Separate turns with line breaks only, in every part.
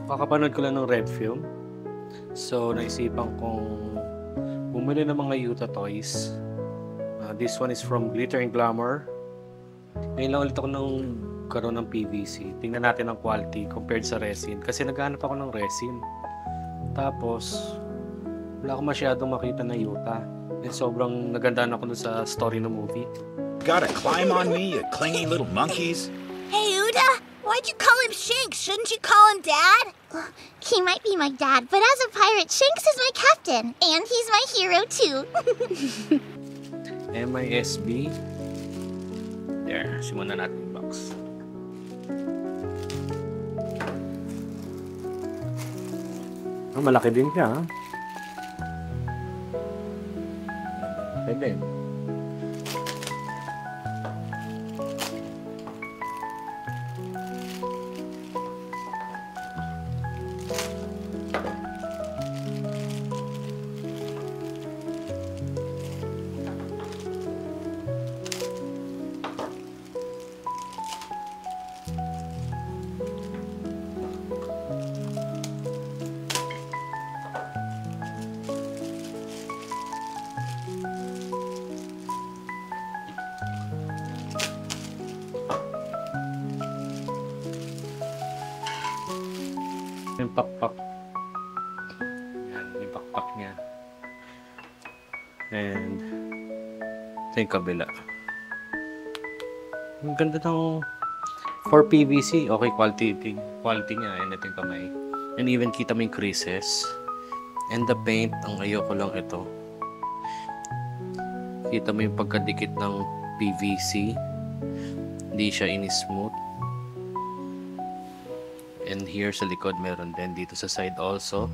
Kakapanood ko lang ng Red Film. So, naisipan kong bumili ng mga Yuta toys. This one is from Glitter and Glamour. Ngayon lang ulit ako nang karoon ng PVC. Tingnan natin ang quality compared sa resin. Kasi naghahanap ako ng resin. Tapos, wala akong masyadong makita na Yuta. And sobrang nagandaan ako dun sa story ng movie.
Gotta climb on me, you clingy little monkeys.
Hey, Uda! Why'd you call him Shanks? Shouldn't you call him Dad?
He might be my dad, but as a pirate, Shanks is my captain. And he's my hero, too.
MISB. There, simulan na natin yung box. Malaki din siya, ha? Pwede. Yung pakpak. Yan, yung pakpak niya. And ito yung kabila. Ang ganda ng for PVC. Okay, quality niya. And ito yung kamay. And even kita mo yung creases. And the paint, ang ayoko lang ito. Kita mo yung pagkadikit ng PVC. Hindi siya in-smooth. And here sa likod meron din, dito sa side also.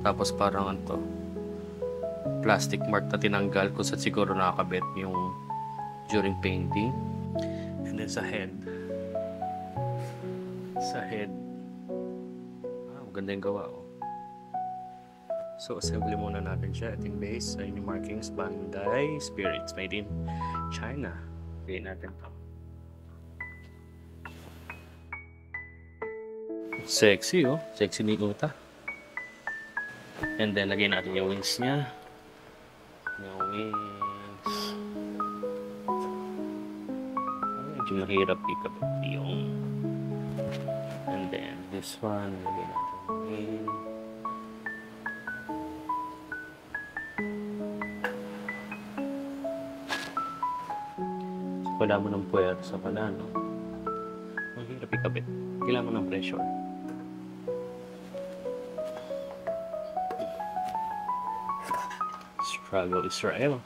Tapos parang ano to, plastic mark na tinanggal kung saan siguro nakakabit yung during painting. And then sa head, maganda yung gawa, oh. So assembly muna natin siya. Ito yung base, ayun yung markings, Bandai Spirits, made in China. Gawin natin to. Sexy, oh. Sexy ni Uta. And then, lagyan natin yung wings niya. Yung wings. Medyo mahirap ikabit yung. And then, this one, lagyan natin yung wing. So, kailangan mo ng puwersa pala, no? Mahirap ikabit. Kailangan mo ng pressure. Struggle Israel.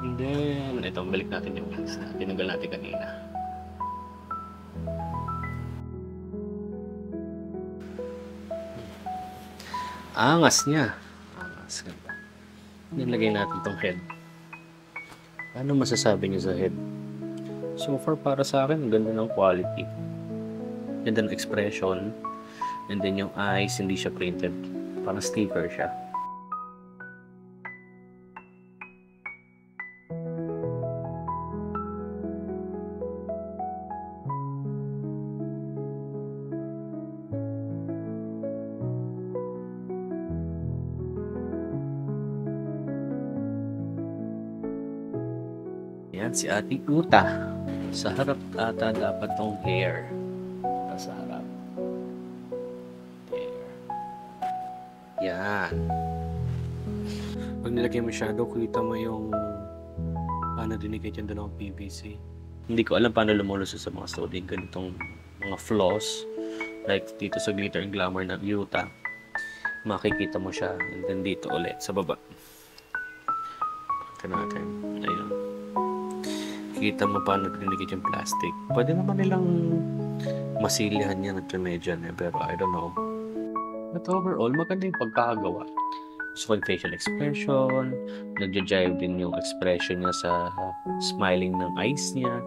And then, ito, balik natin yung wings na tinanggal natin kanina. Angas niya. Angas. Nilagay natin tong head. Ano masasabi niyo sa head? So far, para sa akin, ang ganda ng quality. Ganda ng expression. And then yung eyes, hindi siya printed. Parang sticker siya. Yan, si Ate Uta. Sa harap ata dapat tong hair. Sa harap. Hair. Yan. Pag nilagay mo shadow, kita mo yung paano dinikit yung dalawang PVC. Hindi ko alam paano lumulusot sa mga studying ganitong mga flaws. Like dito sa Glitter and Glamour ng Yuta. Makikita mo siya. And then dito ulit sa baba. Ito natin. Ayun. Kita mo paano dinikit yung plastic. Pwede naman nilang masilihan yan at remedyan eh. Pero I don't know. But overall, maganda yung pagkakagawa. So, facial expression, nagja-jive din yung expression niya sa smiling ng eyes niya.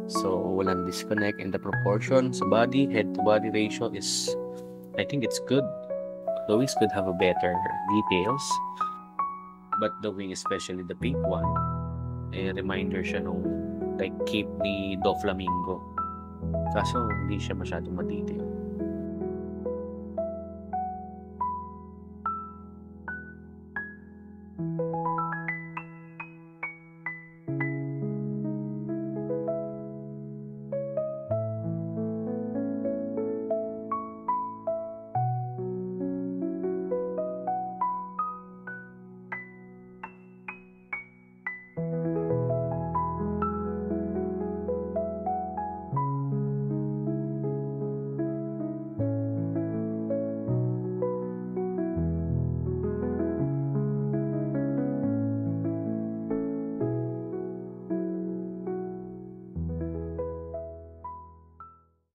So, walang disconnect in the proportion sa body, head-to-body ratio is, I think it's good. The wings could have a better details. But the wing, especially the pink one, reminder siya nung like cape ni Doflamingo. Kaso, hindi siya masyadong ma-detail.